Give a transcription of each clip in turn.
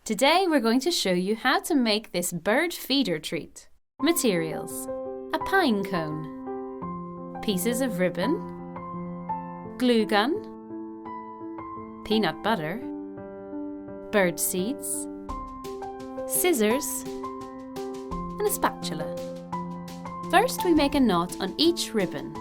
Today we're going to show you how to make this bird feeder treat. Materials: a pine cone, pieces of ribbon, glue gun, peanut butter, bird seeds, scissors, and a spatula. First we make a knot on each ribbon.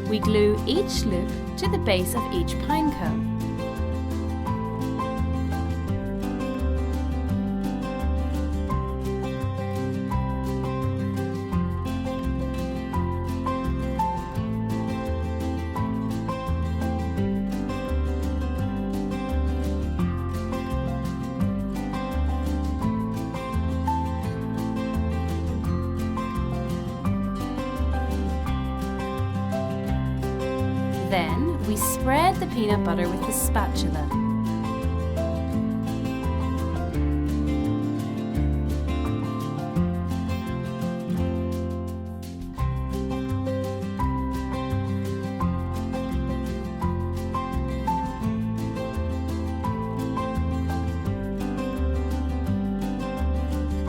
We glue each loop to the base of each pine cone. Then we spread the peanut butter with the spatula.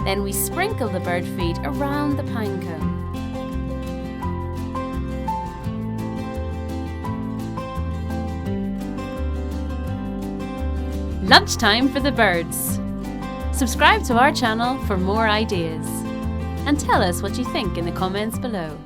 Then we sprinkle the bird feed around the pine cone. Lunchtime for the birds! Subscribe to our channel for more ideas. And tell us what you think in the comments below.